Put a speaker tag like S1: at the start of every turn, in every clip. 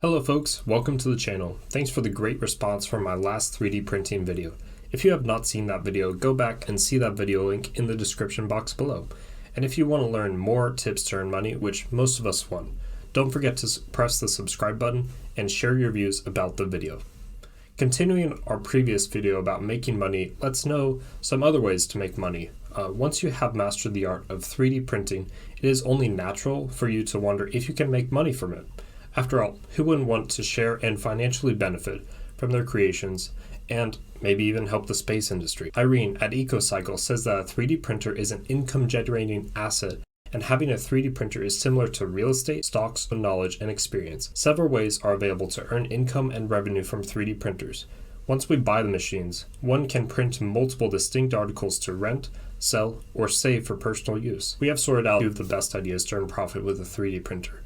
S1: Hello folks, welcome to the channel. Thanks for the great response from my last 3D printing video. If you have not seen that video, go back and see that video link in the description box below. And if you want to learn more tips to earn money, which most of us want, don't forget to press the subscribe button and share your views about the video. Continuing our previous video about making money, let's know some other ways to make money. Once you have mastered the art of 3D printing, it is only natural for you to wonder if you can make money from it. After all, who wouldn't want to share and financially benefit from their creations and maybe even help the space industry? Irene at EcoCycle says that a 3D printer is an income-generating asset, and having a 3D printer is similar to real estate, stocks, knowledge, and experience. Several ways are available to earn income and revenue from 3D printers. Once we buy the machines, one can print multiple distinct articles to rent, sell, or save for personal use. We have sorted out 2 of the best ideas to earn profit with a 3D printer.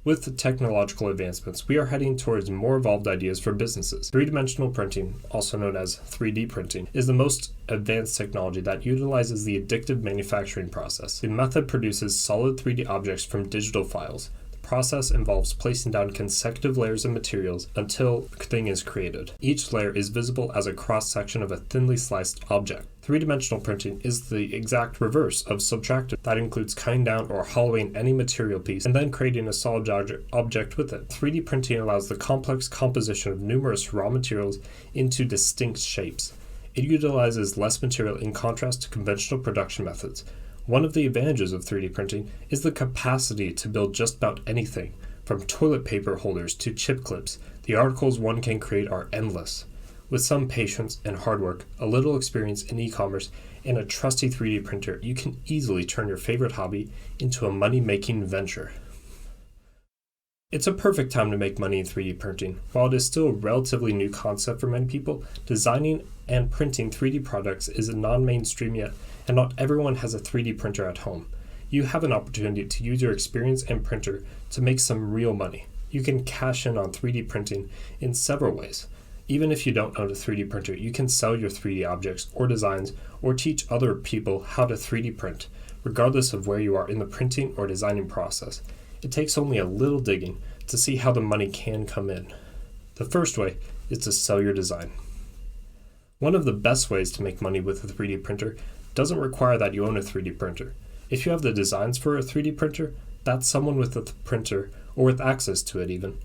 S1: With the technological advancements, we are heading towards more evolved ideas for businesses. Three-dimensional printing, also known as 3D printing, is the most advanced technology that utilizes the additive manufacturing process. The method produces solid 3D objects from digital files. The process involves placing down consecutive layers of materials until a thing is created. Each layer is visible as a cross-section of a thinly sliced object. Three-dimensional printing is the exact reverse of subtractive. That includes cutting down or hollowing any material piece and then creating a solid object with it. 3D printing allows the complex composition of numerous raw materials into distinct shapes. It utilizes less material in contrast to conventional production methods. One of the advantages of 3D printing is the capacity to build just about anything, from toilet paper holders to chip clips. The articles one can create are endless. With some patience and hard work, a little experience in e-commerce, and a trusty 3D printer, you can easily turn your favorite hobby into a money-making venture. It's a perfect time to make money in 3D printing. While it is still a relatively new concept for many people, designing and printing 3D products is non-mainstream yet, and not everyone has a 3D printer at home. You have an opportunity to use your experience and printer to make some real money. You can cash in on 3D printing in several ways. Even if you don't own a 3D printer, you can sell your 3D objects or designs or teach other people how to 3D print, regardless of where you are in the printing or designing process. It takes only a little digging to see how the money can come in. The first way is to sell your design. One of the best ways to make money with a 3D printer doesn't require that you own a 3D printer. If you have the designs for a 3D printer, that's someone with a printer or with access to it even.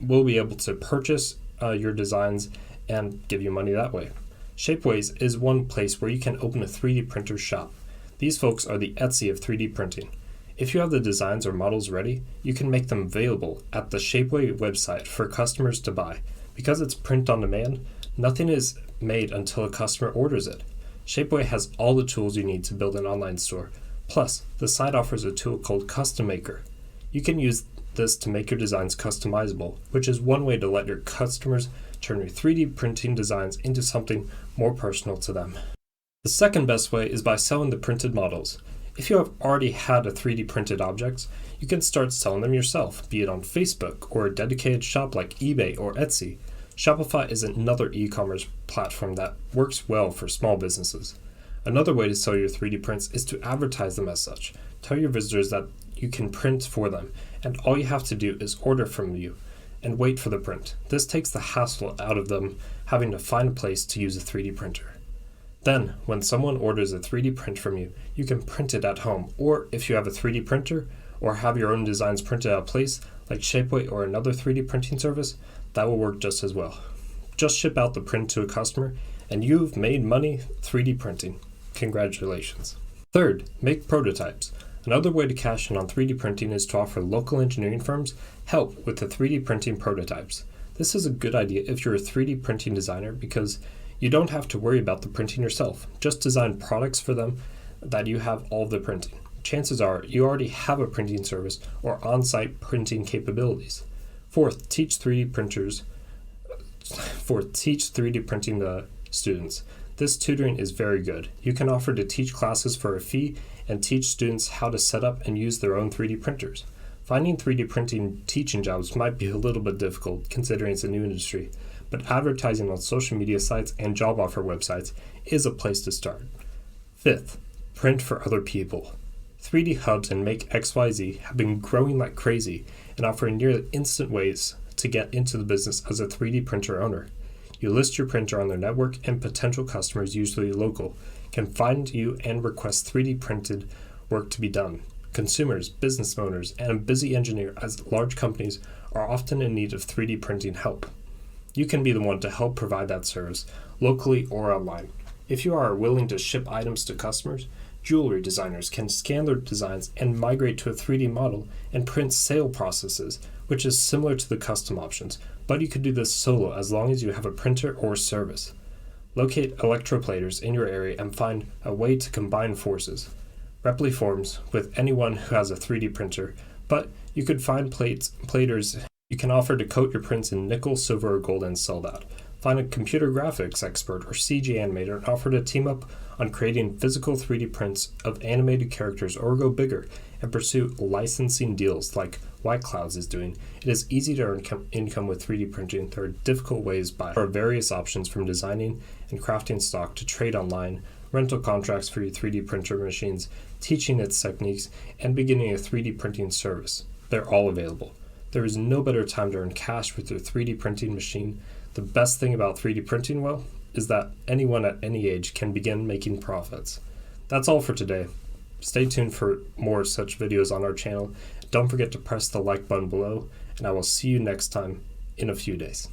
S1: Will be able to purchase your designs and give you money that way. Shapeways is one place where you can open a 3D printer shop. These folks are the Etsy of 3D printing. If you have the designs or models ready, you can make them available at the Shapeway website for customers to buy. Because it's print on demand, nothing is made until a customer orders it. Shapeway has all the tools you need to build an online store. Plus, the site offers a tool called Custom Maker. You can use this to make your designs customizable, which is one way to let your customers turn your 3D printing designs into something more personal to them. The second best way is by selling the printed models. If you have already had a 3D printed objects, you can start selling them yourself, be it on Facebook or a dedicated shop like eBay or Etsy. Shopify is another e-commerce platform that works well for small businesses. Another way to sell your 3D prints is to advertise them as such. Tell your visitors that you can print for them, and all you have to do is order from you and wait for the print. This takes the hassle out of them having to find a place to use a 3D printer. Then, when someone orders a 3D print from you, you can print it at home, or if you have a 3D printer or have your own designs printed at a place like Shapeway or another 3D printing service, that will work just as well. Just ship out the print to a customer and you've made money 3D printing. Congratulations. Third, make prototypes. Another way to cash in on 3D printing is to offer local engineering firms help with the 3D printing prototypes. This is a good idea if you're a 3D printing designer because you don't have to worry about the printing yourself. Just design products for them that you have all of the printing. Chances are you already have a printing service or on-site printing capabilities. Fourth, teach 3D printing to students. This tutoring is very good. You can offer to teach classes for a fee and teach students how to set up and use their own 3D printers. Finding 3D printing teaching jobs might be a little bit difficult considering it's a new industry, but advertising on social media sites and job offer websites is a place to start. Fifth, print for other people. 3D Hubs and Make XYZ have been growing like crazy, and offering nearly instant ways to get into the business as a 3D printer owner. You list your printer on their network, and potential customers, usually local, can find you and request 3D printed work to be done. Consumers, business owners, and a busy engineer as large companies are often in need of 3D printing help. You can be the one to help provide that service, locally or online. If you are willing to ship items to customers, jewelry designers can scan their designs and migrate to a 3D model and print sale processes, which is similar to the custom options, but you could do this solo as long as you have a printer or service. Locate electroplaters in your area and find a way to combine forces. Repli forms with anyone who has a 3D printer, but you could find platers you can offer to coat your prints in nickel, silver, or gold and sell that. Find a computer graphics expert or CG animator and offer to team up on creating physical 3D prints of animated characters, or go bigger and pursue licensing deals like White Clouds is doing. It is easy to earn income with 3D printing. There are difficult ways by various options, from designing and crafting stock to trade online, rental contracts for your 3D printer machines, teaching its techniques, and beginning a 3D printing service. They're all available. There is no better time to earn cash with your 3D printing machine. The best thing about 3D printing, well, is that anyone at any age can begin making profits. That's all for today. Stay tuned for more such videos on our channel. Don't forget to press the like button below, and I will see you next time in a few days.